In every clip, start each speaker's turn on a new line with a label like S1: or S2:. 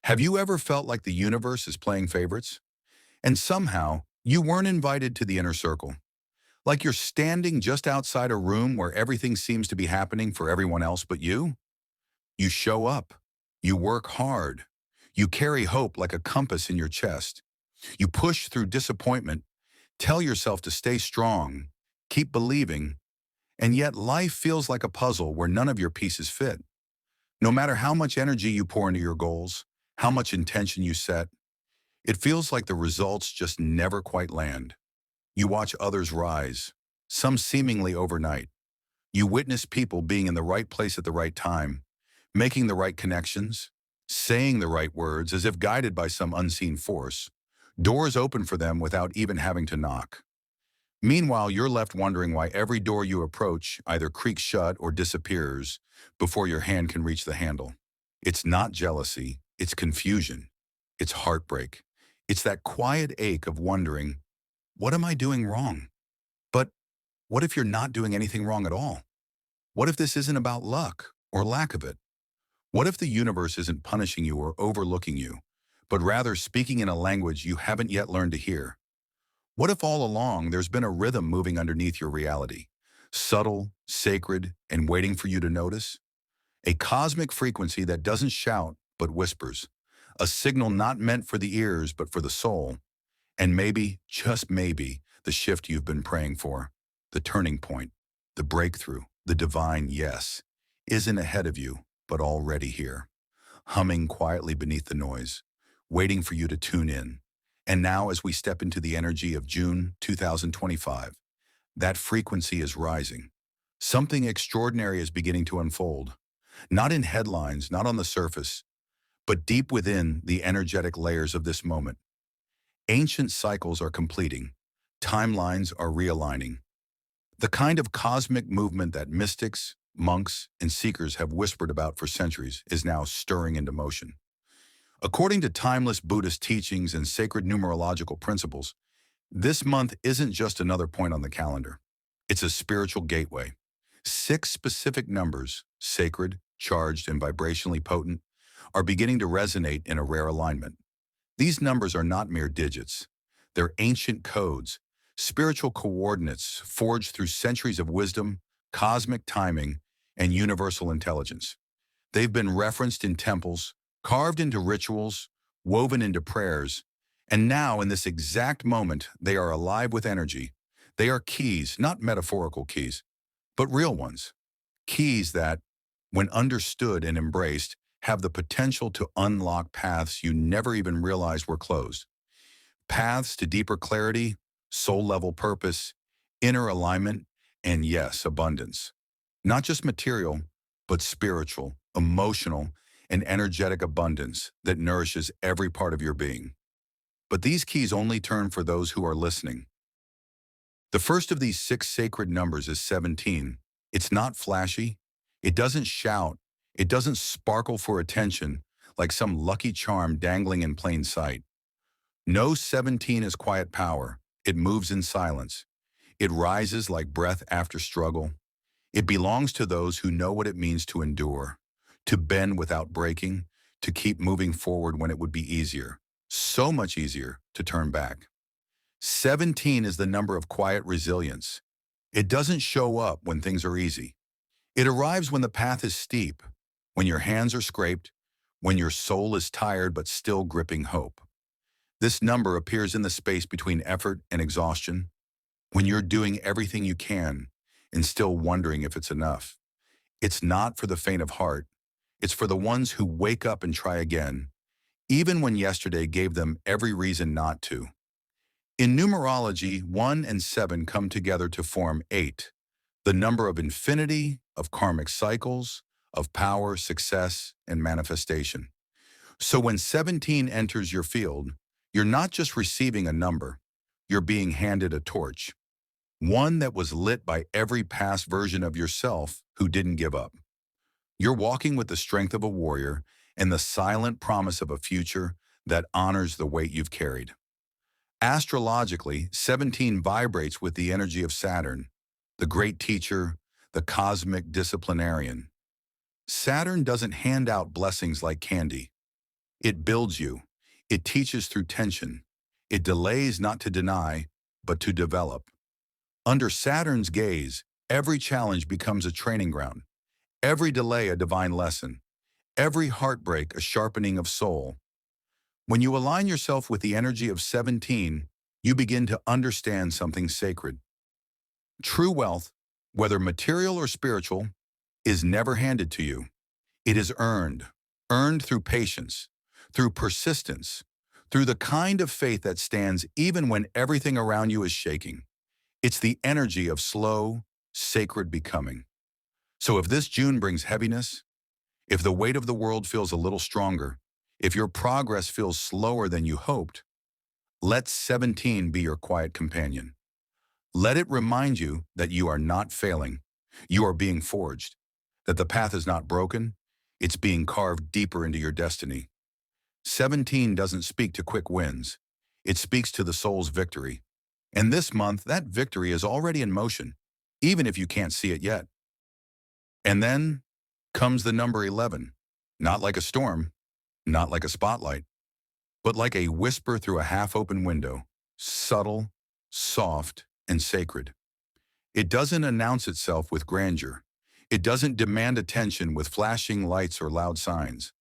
S1: Have you ever felt like the universe is playing favorites? And somehow, you weren't invited to the inner circle. Like you're standing just outside a room where everything seems to be happening for everyone else but you? You show up. You work hard. You carry hope like a compass in your chest. You push through disappointment, tell yourself to stay strong, keep believing, and yet life feels like a puzzle where none of your pieces fit. No matter how much energy you pour into your goals, how much intention you set, it feels like the results just never quite land. You watch others rise, some seemingly overnight. You witness people being in the right place at the right time, making the right connections, saying the right words as if guided by some unseen force. Doors open for them without even having to knock. Meanwhile, you're left wondering why every door you approach either creaks shut or disappears before your hand can reach the handle. It's not jealousy, it's confusion, it's heartbreak. It's that quiet ache of wondering, what am I doing wrong? But what if you're not doing anything wrong at all? What if this isn't about luck or lack of it? What if the universe isn't punishing you or overlooking you, but rather speaking in a language you haven't yet learned to hear? What if all along there's been a rhythm moving underneath your reality, subtle, sacred, and waiting for you to notice? A cosmic frequency that doesn't shout but whispers, a signal not meant for the ears but for the soul, and maybe, just maybe, the shift you've been praying for, the turning point, the breakthrough, the divine yes, isn't ahead of you but already here, humming quietly beneath the noise, waiting for you to tune in. And now, as we step into the energy of June 2025, that frequency is rising. Something extraordinary is beginning to unfold, not in headlines, not on the surface, but deep within the energetic layers of this moment. Ancient cycles are completing, timelines are realigning. The kind of cosmic movement that mystics, monks, and seekers have whispered about for centuries is now stirring into motion. According to timeless Buddhist teachings and sacred numerological principles, this month isn't just another point on the calendar. It's a spiritual gateway. Six specific numbers, sacred, charged, and vibrationally potent, are beginning to resonate in a rare alignment. These numbers are not mere digits. They're ancient codes, spiritual coordinates forged through centuries of wisdom, cosmic timing, and universal intelligence. They've been referenced in temples, carved into rituals, woven into prayers, and now in this exact moment, they are alive with energy. They are keys, not metaphorical keys, but real ones. Keys that, when understood and embraced, have the potential to unlock paths you never even realized were closed. Paths to deeper clarity, soul-level purpose, inner alignment, and yes, abundance. Not just material, but spiritual, emotional, and energetic abundance that nourishes every part of your being. But these keys only turn for those who are listening. The first of these six sacred numbers is 17. It's not flashy. It doesn't shout. It doesn't sparkle for attention like some lucky charm dangling in plain sight. No, 17 is quiet power. It moves in silence. It rises like breath after struggle. It belongs to those who know what it means to endure, to bend without breaking, to keep moving forward when it would be easier, so much easier, to turn back. 17 is the number of quiet resilience. It doesn't show up when things are easy. It arrives when the path is steep, when your hands are scraped, when your soul is tired but still gripping hope. This number appears in the space between effort and exhaustion, when you're doing everything you can and still wondering if it's enough. It's not for the faint of heart. It's for the ones who wake up and try again, even when yesterday gave them every reason not to. In numerology, 1 and 7 come together to form 8, the number of infinity, of karmic cycles, of power, success, and manifestation. So when 17 enters your field, you're not just receiving a number, you're being handed a torch, one that was lit by every past version of yourself who didn't give up. You're walking with the strength of a warrior and the silent promise of a future that honors the weight you've carried. Astrologically, 17 vibrates with the energy of Saturn, the great teacher, the cosmic disciplinarian. Saturn doesn't hand out blessings like candy. It builds you. It teaches through tension. It delays not to deny, but to develop. Under Saturn's gaze, every challenge becomes a training ground, every delay a divine lesson, every heartbreak a sharpening of soul. When you align yourself with the energy of 17, you begin to understand something sacred. True wealth, whether material or spiritual, is never handed to you. It is earned through patience, through persistence, through the kind of faith that stands even when everything around you is shaking. It's the energy of slow, sacred becoming. So if this June brings heaviness, if the weight of the world feels a little stronger, if your progress feels slower than you hoped, let 17 be your quiet companion. Let it remind you that you are not failing. You are being forged. That the path is not broken. It's being carved deeper into your destiny. 17 doesn't speak to quick wins. It speaks to the soul's victory. And this month, that victory is already in motion, even if you can't see it yet. And then comes the number 11. Not like a storm, not like a spotlight, but like a whisper through a half-open window, subtle, soft, and sacred. It doesn't announce itself with grandeur. It doesn't demand attention with flashing lights or loud signs.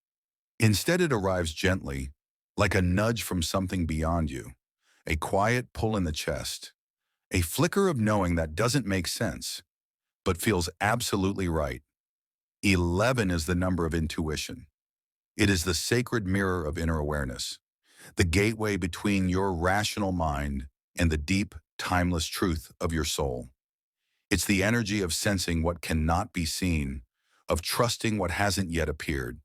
S1: Instead, it arrives gently, like a nudge from something beyond you, a quiet pull in the chest, a flicker of knowing that doesn't make sense, but feels absolutely right. 11 is the number of intuition. It is the sacred mirror of inner awareness, the gateway between your rational mind and the deep, timeless truth of your soul. It's the energy of sensing what cannot be seen, of trusting what hasn't yet appeared.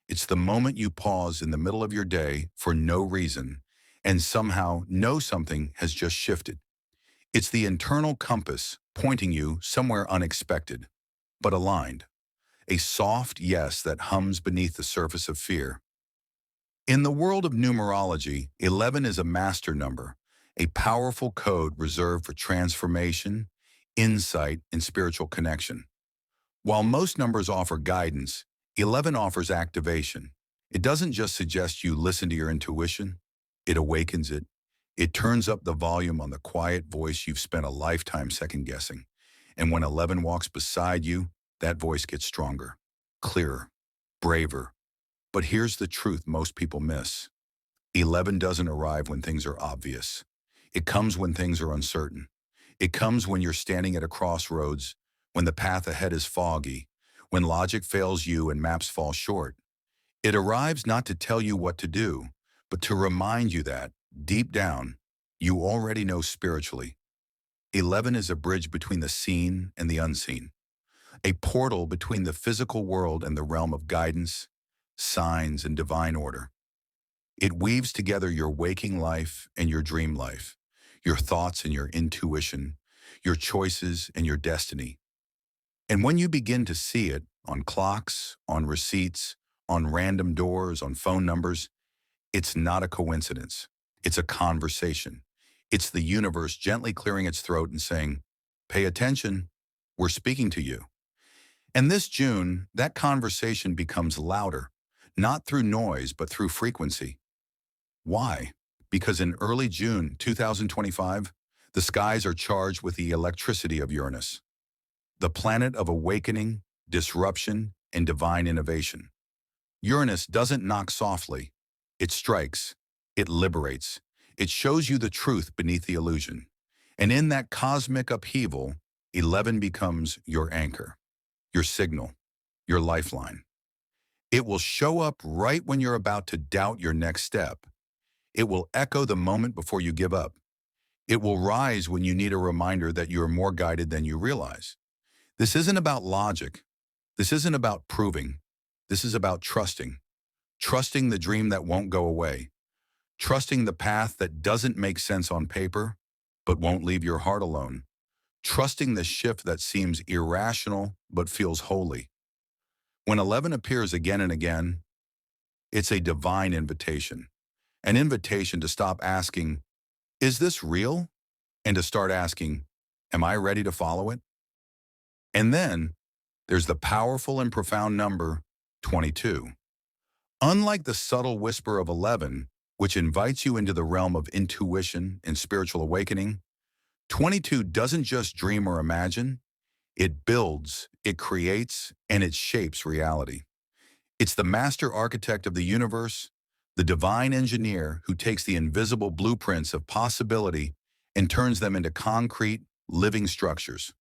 S1: It's the moment you pause in the middle of your day for no reason and somehow know something has just shifted. It's the internal compass pointing you somewhere unexpected, but aligned. A soft yes that hums beneath the surface of fear. In the world of numerology, 11 is a master number, a powerful code reserved for transformation, insight, and spiritual connection. While most numbers offer guidance, 11 offers activation. It doesn't just suggest you listen to your intuition, it awakens it. It turns up the volume on the quiet voice you've spent a lifetime second-guessing. And when 11 walks beside you, that voice gets stronger, clearer, braver. But here's the truth most people miss. 11 doesn't arrive when things are obvious. It comes when things are uncertain. It comes when you're standing at a crossroads, when the path ahead is foggy, when logic fails you and maps fall short. It arrives not to tell you what to do, but to remind you that, deep down, you already know spiritually. 11 is a bridge between the seen and the unseen, a portal between the physical world and the realm of guidance, signs, and divine order. It weaves together your waking life and your dream life, your thoughts and your intuition, your choices and your destiny. And when you begin to see it on clocks, on receipts, on random doors, on phone numbers, it's not a coincidence. It's a conversation. It's the universe gently clearing its throat and saying, "Pay attention, we're speaking to you." And this June, that conversation becomes louder, not through noise, but through frequency. Why? Because in early June 2025, the skies are charged with the electricity of Uranus, the planet of awakening, disruption, and divine innovation. Uranus doesn't knock softly. It strikes. It liberates. It shows you the truth beneath the illusion. And in that cosmic upheaval, 11 becomes your anchor, your signal, your lifeline. It will show up right when you're about to doubt your next step. It will echo the moment before you give up. It will rise when you need a reminder that you are more guided than you realize. This isn't about logic. This isn't about proving. This is about trusting. Trusting the dream that won't go away. Trusting the path that doesn't make sense on paper, but won't leave your heart alone. Trusting the shift that seems irrational, but feels holy. When 11 appears again and again, it's a divine invitation. An invitation to stop asking, "Is this real?" and to start asking, "Am I ready to follow it?" And then there's the powerful and profound number 22. Unlike the subtle whisper of 11, which invites you into the realm of intuition and spiritual awakening, 22 doesn't just dream or imagine, it builds, it creates, and it shapes reality. It's the master architect of the universe, the divine engineer who takes the invisible blueprints of possibility and turns them into concrete, living structures.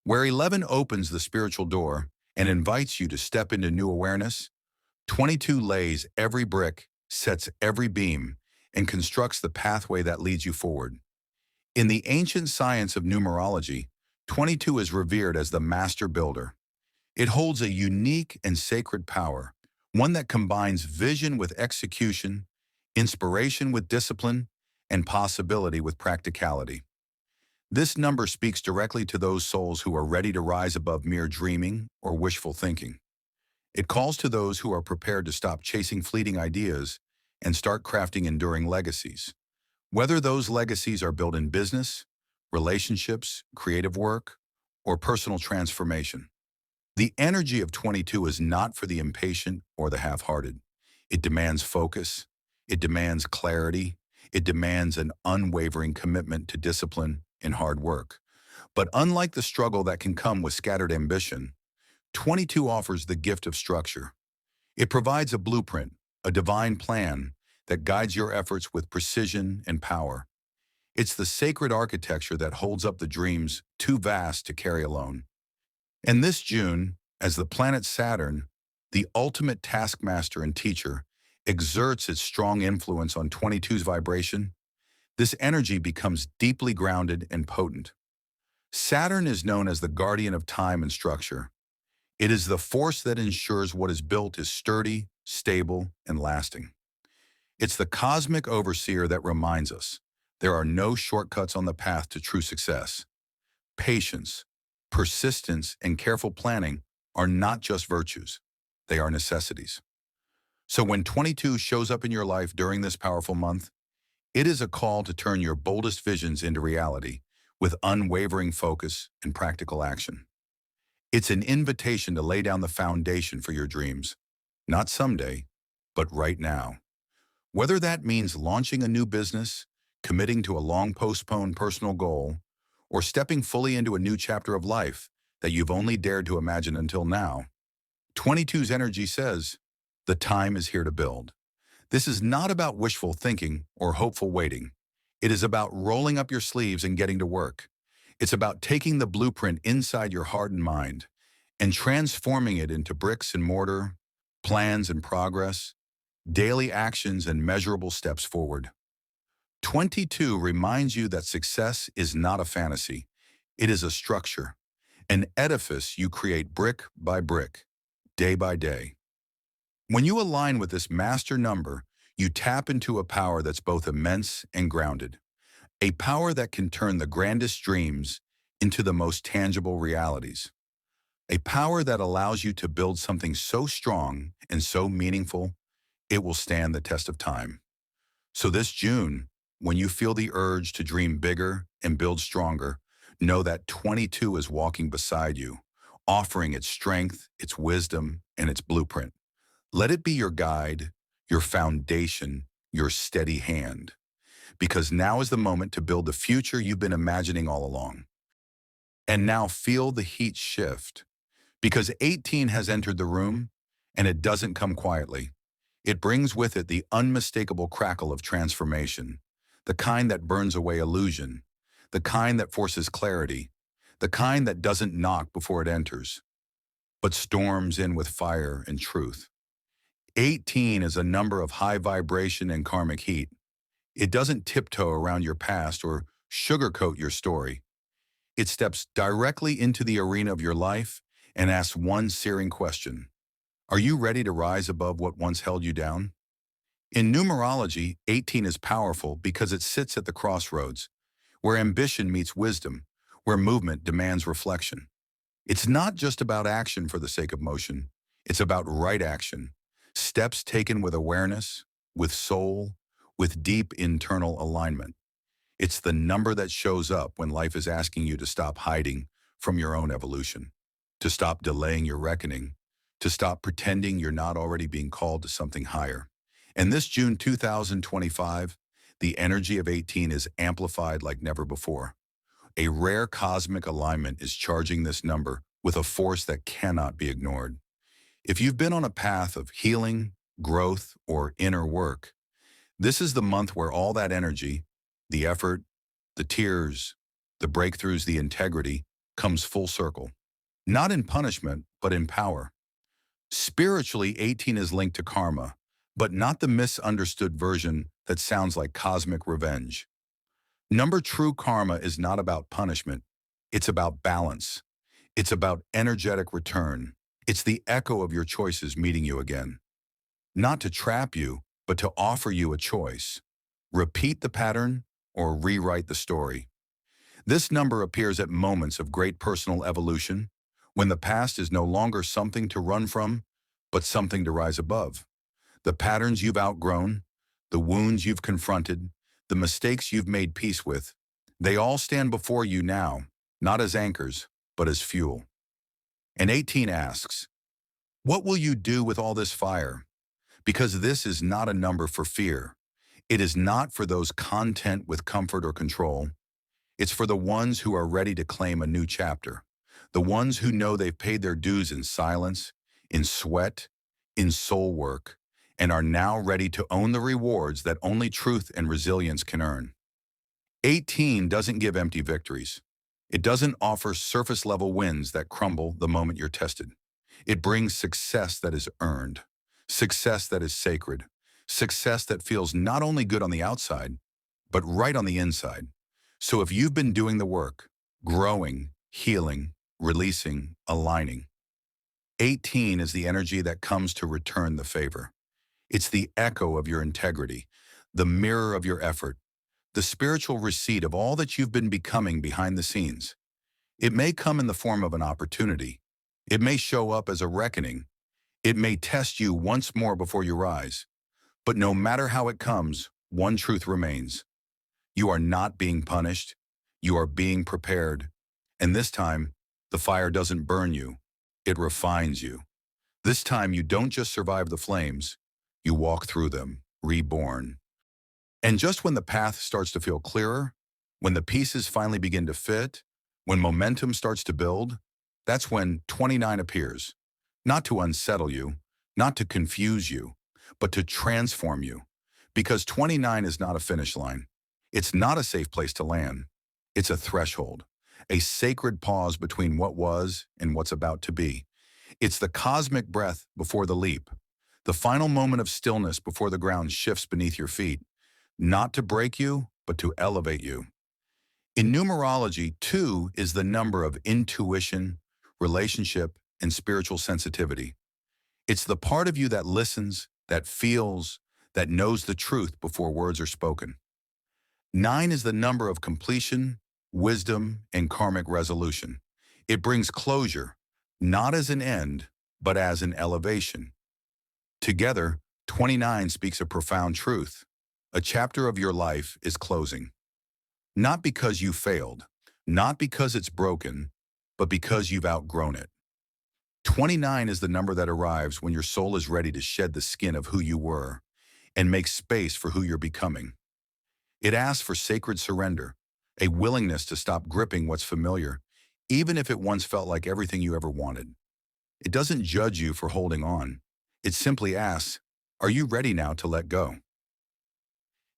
S1: Where 11 opens the spiritual door and invites you to step into new awareness, 22 lays every brick, sets every beam, and constructs the pathway that leads you forward. In the ancient science of numerology, 22 is revered as the master builder. It holds a unique and sacred power, one that combines vision with execution, inspiration with discipline, and possibility with practicality. This number speaks directly to those souls who are ready to rise above mere dreaming or wishful thinking. It calls to those who are prepared to stop chasing fleeting ideas and start crafting enduring legacies. Whether those legacies are built in business, relationships, creative work, or personal transformation. The energy of 22 is not for the impatient or the half-hearted. It demands focus, it demands clarity, it demands an unwavering commitment to discipline and hard work. But unlike the struggle that can come with scattered ambition, 22 offers the gift of structure. It provides a blueprint, a divine plan that guides your efforts with precision and power. It's the sacred architecture that holds up the dreams too vast to carry alone. And this June, as the planet Saturn, the ultimate taskmaster and teacher, exerts its strong influence on 22's vibration, this energy becomes deeply grounded and potent. Saturn is known as the guardian of time and structure. It is the force that ensures what is built is sturdy, stable, and lasting. It's the cosmic overseer that reminds us there are no shortcuts on the path to true success. Patience, persistence, and careful planning are not just virtues, they are necessities. So when 22 shows up in your life during this powerful month, it is a call to turn your boldest visions into reality with unwavering focus and practical action. It's an invitation to lay down the foundation for your dreams, not someday, but right now. Whether that means launching a new business, committing to a long-postponed personal goal, or stepping fully into a new chapter of life that you've only dared to imagine until now, 22's energy says, the time is here to build. This is not about wishful thinking or hopeful waiting. It is about rolling up your sleeves and getting to work. It's about taking the blueprint inside your heart and mind and transforming it into bricks and mortar, plans and progress, daily actions and measurable steps forward. 22 reminds you that success is not a fantasy. It is a structure, an edifice you create brick by brick, day by day. When you align with this master number, you tap into a power that's both immense and grounded, a power that can turn the grandest dreams into the most tangible realities, a power that allows you to build something so strong and so meaningful, it will stand the test of time. So this June, when you feel the urge to dream bigger and build stronger, know that 22 is walking beside you, offering its strength, its wisdom, and its blueprint. Let it be your guide, your foundation, your steady hand. Because now is the moment to build the future you've been imagining all along. And now feel the heat shift. Because 18 has entered the room, and it doesn't come quietly. It brings with it the unmistakable crackle of transformation, the kind that burns away illusion, the kind that forces clarity, the kind that doesn't knock before it enters, but storms in with fire and truth. 18 is a number of high vibration and karmic heat. It doesn't tiptoe around your past or sugarcoat your story. It steps directly into the arena of your life and asks one searing question. Are you ready to rise above what once held you down? In numerology, 18 is powerful because it sits at the crossroads, where ambition meets wisdom, where movement demands reflection. It's not just about action for the sake of motion. It's about right action, steps taken with awareness, with soul, with deep internal alignment. It's the number that shows up when life is asking you to stop hiding from your own evolution, to stop delaying your reckoning, to stop pretending you're not already being called to something higher. And this June 2025, the energy of 18 is amplified like never before. A rare cosmic alignment is charging this number with a force that cannot be ignored. If you've been on a path of healing, growth, or inner work, this is the month where all that energy, the effort, the tears, the breakthroughs, the integrity, comes full circle. Not in punishment, but in power. Spiritually, 18 is linked to karma, but not the misunderstood version that sounds like cosmic revenge. Number true karma is not about punishment. It's about balance. It's about energetic return. It's the echo of your choices meeting you again. Not to trap you, but to offer you a choice. Repeat the pattern or rewrite the story. This number appears at moments of great personal evolution, when the past is no longer something to run from, but something to rise above. The patterns you've outgrown, the wounds you've confronted, the mistakes you've made peace with, they all stand before you now, not as anchors, but as fuel. And 18 asks, what will you do with all this fire? Because this is not a number for fear. It is not for those content with comfort or control. It's for the ones who are ready to claim a new chapter. The ones who know they've paid their dues in silence, in sweat, in soul work, and are now ready to own the rewards that only truth and resilience can earn. 18 doesn't give empty victories. It doesn't offer surface-level wins that crumble the moment you're tested. It brings success that is earned, success that is sacred, success that feels not only good on the outside, but right on the inside. So if you've been doing the work, growing, healing, releasing, aligning, 18 is the energy that comes to return the favor. It's the echo of your integrity, the mirror of your effort, the spiritual receipt of all that you've been becoming behind the scenes. It may come in the form of an opportunity. It may show up as a reckoning. It may test you once more before you rise. But no matter how it comes, one truth remains. You are not being punished. You are being prepared. And this time, the fire doesn't burn you. It refines you. This time, you don't just survive the flames. You walk through them, reborn. And just when the path starts to feel clearer, when the pieces finally begin to fit, when momentum starts to build, that's when 29 appears. Not to unsettle you, not to confuse you, but to transform you. Because 29 is not a finish line. It's not a safe place to land. It's a threshold, a sacred pause between what was and what's about to be. It's the cosmic breath before the leap, the final moment of stillness before the ground shifts beneath your feet, not to break you, but to elevate you. In numerology, 2 is the number of intuition, relationship, and spiritual sensitivity. It's the part of you that listens, that feels, that knows the truth before words are spoken. 9 is the number of completion, wisdom, and karmic resolution. It brings closure, not as an end, but as an elevation. Together, 29 speaks a profound truth. A chapter of your life is closing. Not because you failed, not because it's broken, but because you've outgrown it. 29 is the number that arrives when your soul is ready to shed the skin of who you were and make space for who you're becoming. It asks for sacred surrender, a willingness to stop gripping what's familiar, even if it once felt like everything you ever wanted. It doesn't judge you for holding on. It simply asks, are you ready now to let go?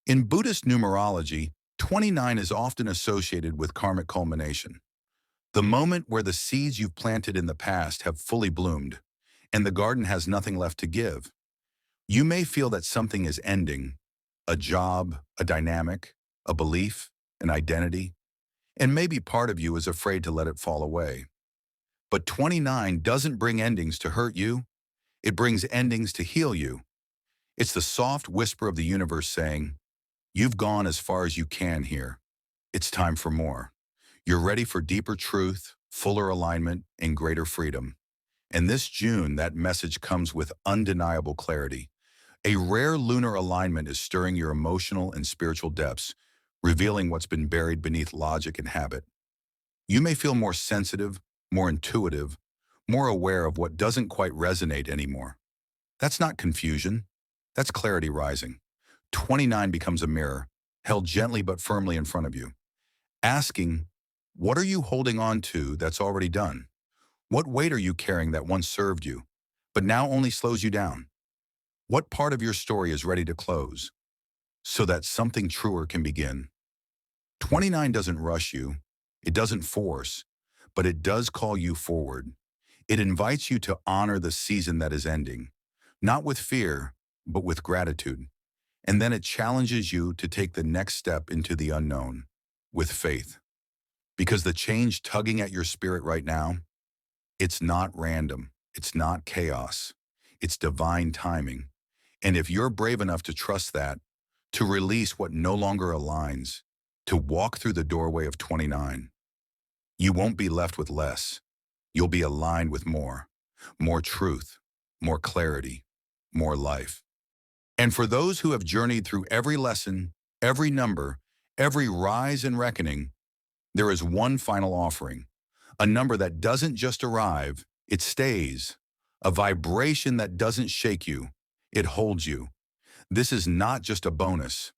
S1: In Buddhist numerology, 29 is often associated with karmic culmination, the moment where the seeds you've planted in the past have fully bloomed, and the garden has nothing left to give. You may feel that something is ending, a job, a dynamic, a belief, an identity, and maybe part of you is afraid to let it fall away. But 29 doesn't bring endings to hurt you. It brings endings to heal you. It's the soft whisper of the universe saying, you've gone as far as you can here. It's time for more. You're ready for deeper truth, fuller alignment, and greater freedom. And this June, that message comes with undeniable clarity. A rare lunar alignment is stirring your emotional and spiritual depths, revealing what's been buried beneath logic and habit. You may feel more sensitive, more intuitive, more aware of what doesn't quite resonate anymore. That's not confusion. That's clarity rising. 29 becomes a mirror, held gently but firmly in front of you, asking, what are you holding on to that's already done? What weight are you carrying that once served you, but now only slows you down? What part of your story is ready to close so that something truer can begin? 29 doesn't rush you, it doesn't force, but it does call you forward. It invites you to honor the season that is ending, not with fear, but with gratitude. And then it challenges you to take the next step into the unknown with faith. Because the change tugging at your spirit right now, it's not random. It's not chaos. It's divine timing. And if you're brave enough to trust that, to release what no longer aligns, to walk through the doorway of 29, you won't be left with less. You'll be aligned with more truth, more clarity, more life. And for those who have journeyed through every lesson, every number, every rise and reckoning, there is one final offering, a number that doesn't just arrive, it stays, a vibration that doesn't shake you, it holds you. This is not just a bonus.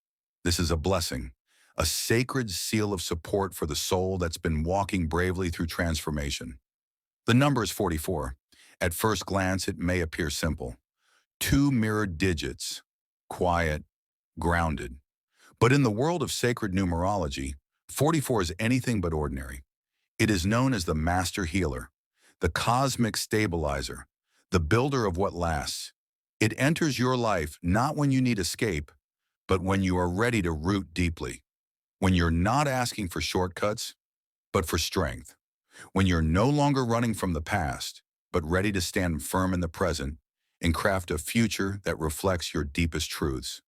S1: This is a blessing, a sacred seal of support for the soul that's been walking bravely through transformation. The number is 44. At first glance, it may appear simple. Two mirrored digits, quiet, grounded. But in the world of sacred numerology, 44 is anything but ordinary. It is known as the master healer, the cosmic stabilizer, the builder of what lasts. It enters your life not when you need escape, but when you are ready to root deeply. When you're not asking for shortcuts, but for strength. When you're no longer running from the past, but ready to stand firm in the present and craft a future that reflects your deepest truths.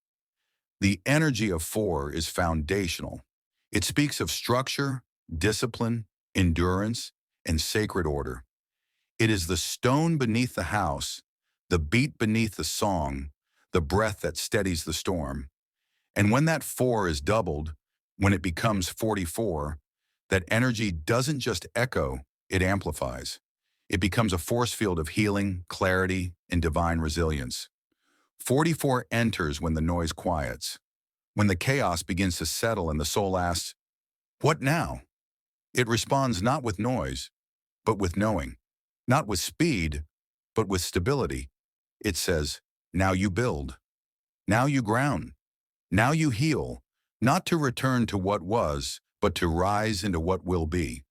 S1: The energy of 4 is foundational. It speaks of structure, discipline, endurance, and sacred order. It is the stone beneath the house, the beat beneath the song, the breath that steadies the storm. And when that 4 is doubled, when it becomes 44, that energy doesn't just echo, it amplifies. It becomes a force field of healing, clarity, and divine resilience. 44 enters when the noise quiets, when the chaos begins to settle and the soul asks, what now? It responds not with noise, but with knowing, not with speed, but with stability. It says, now you build, now you ground, now you heal, not to return to what was, but to rise into what will be.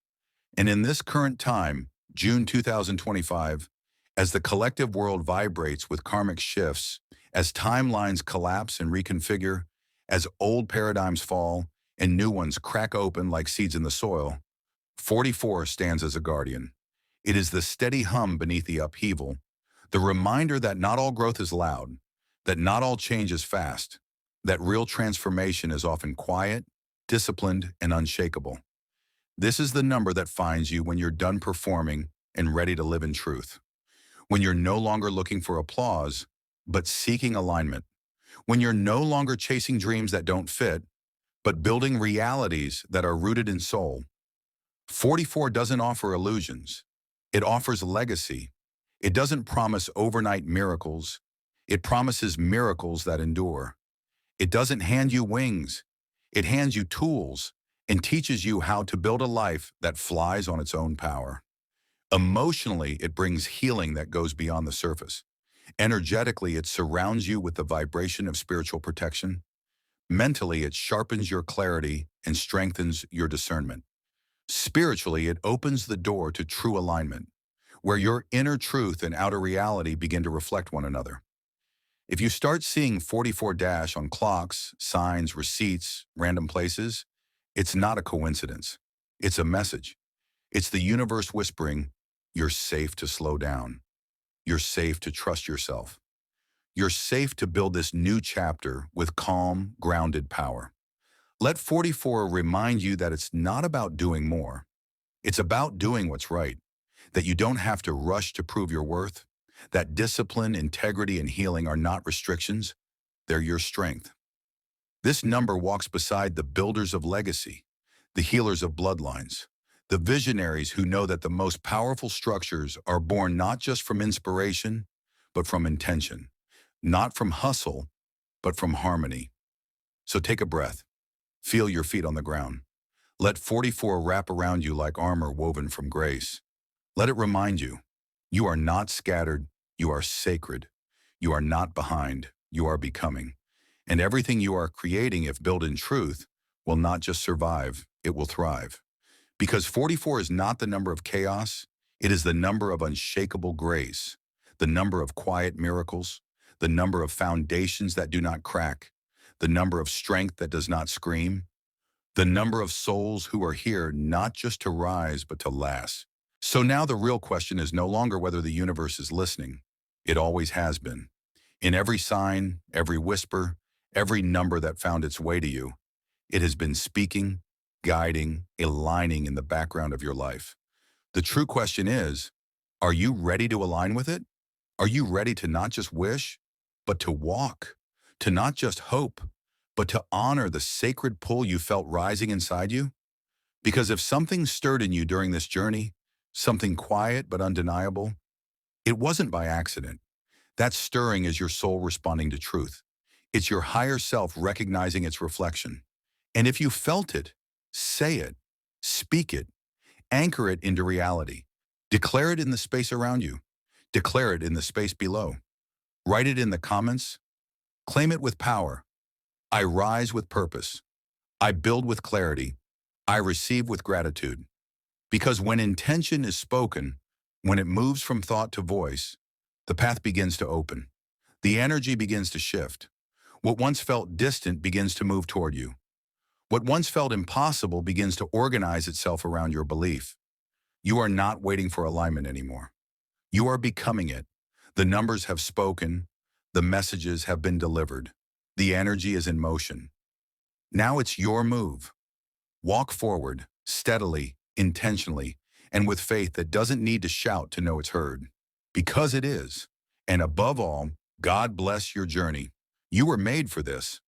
S1: And in this current time, June 2025, as the collective world vibrates with karmic shifts, as timelines collapse and reconfigure, as old paradigms fall and new ones crack open like seeds in the soil, 44 stands as a guardian. It is the steady hum beneath the upheaval, the reminder that not all growth is loud, that not all change is fast, that real transformation is often quiet, disciplined, and unshakable. This is the number that finds you when you're done performing and ready to live in truth. When you're no longer looking for applause, but seeking alignment. When you're no longer chasing dreams that don't fit, but building realities that are rooted in soul. 44 doesn't offer illusions. It offers legacy. It doesn't promise overnight miracles. It promises miracles that endure. It doesn't hand you wings. It hands you tools and teaches you how to build a life that flies on its own power. Emotionally, it brings healing that goes beyond the surface. Energetically, it surrounds you with the vibration of spiritual protection. Mentally, it sharpens your clarity and strengthens your discernment. Spiritually, it opens the door to true alignment, where your inner truth and outer reality begin to reflect one another. If you start seeing 44 dash on clocks, signs, receipts, random places, it's not a coincidence. It's a message. It's the universe whispering, you're safe to slow down. You're safe to trust yourself. You're safe to build this new chapter with calm, grounded power. Let 44 remind you that it's not about doing more. It's about doing what's right, that you don't have to rush to prove your worth, that discipline, integrity, and healing are not restrictions, they're your strength. This number walks beside the builders of legacy, the healers of bloodlines, The visionaries who know that the most powerful structures are born not just from inspiration, but from intention. Not from hustle, but from harmony. So take a breath. Feel your feet on the ground. Let 44 wrap around you like armor woven from grace. Let it remind you, you are not scattered, you are sacred. You are not behind, you are becoming. And everything you are creating, if built in truth, will not just survive, it will thrive. Because 44 is not the number of chaos, it is the number of unshakable grace, the number of quiet miracles, the number of foundations that do not crack, the number of strength that does not scream, the number of souls who are here not just to rise, but to last. So now the real question is no longer whether the universe is listening. It always has been. In every sign, every whisper, every number that found its way to you, it has been speaking, guiding, aligning in the background of your life. The true question is, are you ready to align with it? Are you ready to not just wish, but to walk? To not just hope, but to honor the sacred pull you felt rising inside you? Because if something stirred in you during this journey, something quiet but undeniable, it wasn't by accident. That stirring is your soul responding to truth. It's your higher self recognizing its reflection. And if you felt it, say it, speak it, anchor it into reality. Declare it in the space around you. Declare it in the space below. Write it in the comments. Claim it with power. I rise with purpose. I build with clarity. I receive with gratitude. Because when intention is spoken, when it moves from thought to voice, the path begins to open. The energy begins to shift. What once felt distant begins to move toward you. What once felt impossible begins to organize itself around your belief. You are not waiting for alignment anymore. You are becoming it. The numbers have spoken. The messages have been delivered. The energy is in motion. Now it's your move. Walk forward, steadily, intentionally, and with faith that doesn't need to shout to know it's heard. Because it is. And above all, God bless your journey. You were made for this.